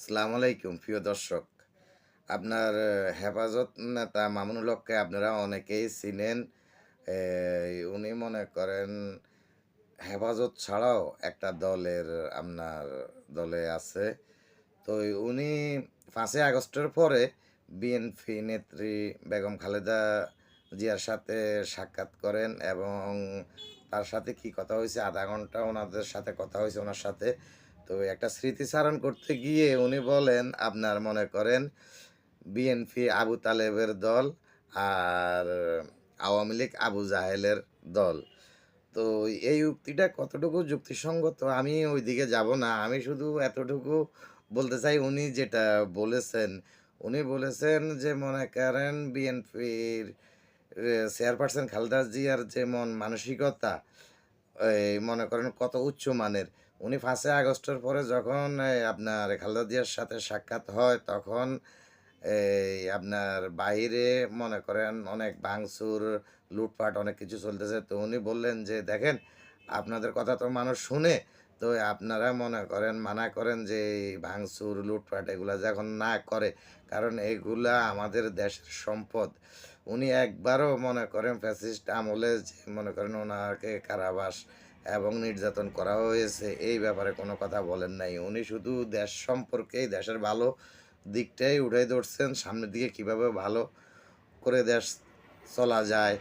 আসসালামু আলাইকুম প্রিয় দর্শক। আপনার হেফাজত নেতা মামুনুল হককে আপনারা অনেকেই চিনেন। উনি মনে করেন হেফাজত ছাড়াও একটা আপনার দলে আছে। তো উনি ৫ই আগস্টের পরে বিএনপি নেত্রী বেগম খালেদা জিয়ার সাথে সাক্ষাৎ করেন এবং তার সাথে কি কথা হয়েছে, ০.৫ ঘন্টা ওনাদের সাথে কথা হয়েছে ওনার সাথে। তো একটা স্মৃতিচারণ করতে গিয়ে উনি বলেন আপনার মনে করেন বিএনপি আবু তালেবের দল আর আওয়ামী লীগ আবু জাহেলের দল। তো এই উক্তিটা কতটুকু যুক্তিসঙ্গত আমি ওইদিকে যাব না। আমি শুধু এতটুকু বলতে চাই উনি যেটা বলেছেন, উনি বলেছেন যে মনে করেন বিএনপির চেয়ারপারসন খালেদা জিয়ার যে মানসিকতা মনে করেন কত উচ্চমানের। উনি ৫ই আগস্টের পরে যখন আপনার খালেদা জিয়ার সাথে সাক্ষাৎ হয় তখন আপনার বাহিরে মনে করেন অনেক ভাঙচুর, লুটপাট অনেক কিছু চলতেছে। তো উনি বললেন যে, "দেখেন, আপনাদের কথা তো মানুষ শুনে। তো আপনারা মনে করেন মানা করেন যে এই ভাঙচুর, লুটপাট এগুলা যখন না করে। কারণ এগুলা আমাদের দেশের সম্পদ।" উনি একবারও মনে করেন ফ্যাসিস্ট আমলে যে মনে করেন ওনাকে কারাবাস এবং নির্যাতন করা হয়েছে, এই ব্যাপারে কোনো কথা বলেন নাই। উনি শুধু দেশ সম্পর্কেই দেশের ভালো দিকটাই উঠাই ধরছেন, সামনের দিকে কিভাবে ভালো করে দেশ চলা যায়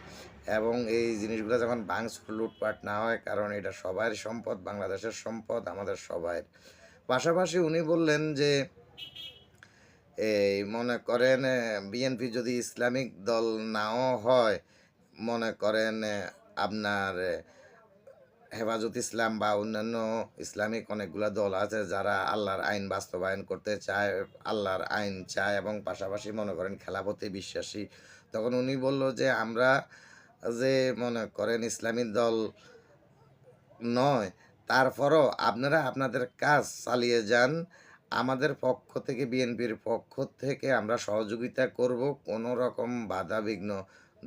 এবং এই জিনিসগুলো যখন ভাঙচুর লুটপাট না হয়, কারণ এটা সবার সম্পদ, বাংলাদেশের সম্পদ, আমাদের সবার। পাশাপাশি উনি বললেন যে এই মনে করেন বিএনপি যদি ইসলামিক দল নাও হয়, মনে করেন আপনার হেফাজত ইসলাম বা অন্যান্য ইসলামিক অনেকগুলা দল আছে যারা আল্লাহর আইন বাস্তবায়ন করতে চায়, আল্লাহর আইন চায় এবং পাশাপাশি মনে করেন খেলাফতে বিশ্বাসী। তখন উনি বলল যে আমরা যে মনে করেন ইসলামী দল নয়, তারপরও আপনারা আপনাদের কাজ চালিয়ে যান। আমাদের পক্ষ থেকে বিএনপির পক্ষ থেকে আমরা সহযোগিতা করব। কোনো রকম বাধা-বিঘ্ন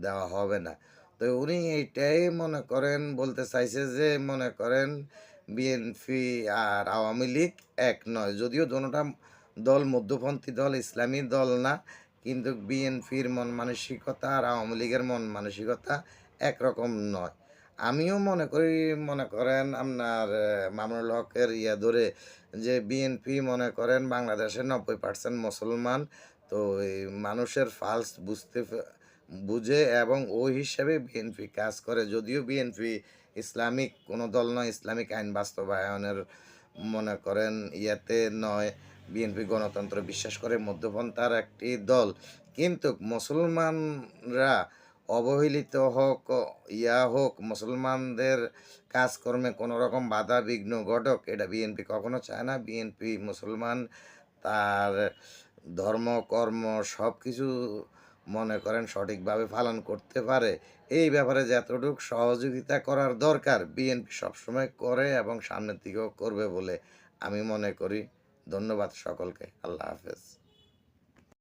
দেওয়া হবে না। তো উনি এইটাই মনে করেন বলতে চাইছে যে মনে করেন বিএনপি আর আওয়ামী লীগ এক নয়। যদিও দোনোটা দল মধ্যপন্থী দল, ইসলামী দল না। কিন্তু বিএনপির মন মানসিকতা আর আওয়ামী লীগের মন মানসিকতা একরকম নয়। আমিও মনে করি মনে করেন আপনার মামুনুল হকের ধরে যে বিএনপি মনে করেন বাংলাদেশের ৯০% মুসলমান। তো এই মানুষের ফালস বুঝে এবং ওই হিসাবে বিএনপি কাজ করে। যদিও বিএনপি ইসলামিক কোনো দল নয়, ইসলামিক আইন বাস্তবায়নের মনে করেন নয়। বিএনপি গণতন্ত্র বিশ্বাস করে, মধ্যপন্থার একটি দল। কিন্তু মুসলমানরা অবহেলিত হোক, হোক, মুসলমানদের কাজকর্মে কোনো রকম বাধা বিঘ্ন ঘটুক, এটা বিএনপি কখনো চায় না। বিএনপি মুসলমান তার ধর্ম, কর্ম সবকিছু মনে করেন সঠিকভাবে পালন করতে পারে। এই ব্যাপারে যতটুক সহযোগিতা করার দরকার বিএনপি সবসময় করে এবং সামনের দিকেও করবে বলে আমি মনে করি। ধন্যবাদ সকলকে। আল্লাহ হাফেজ।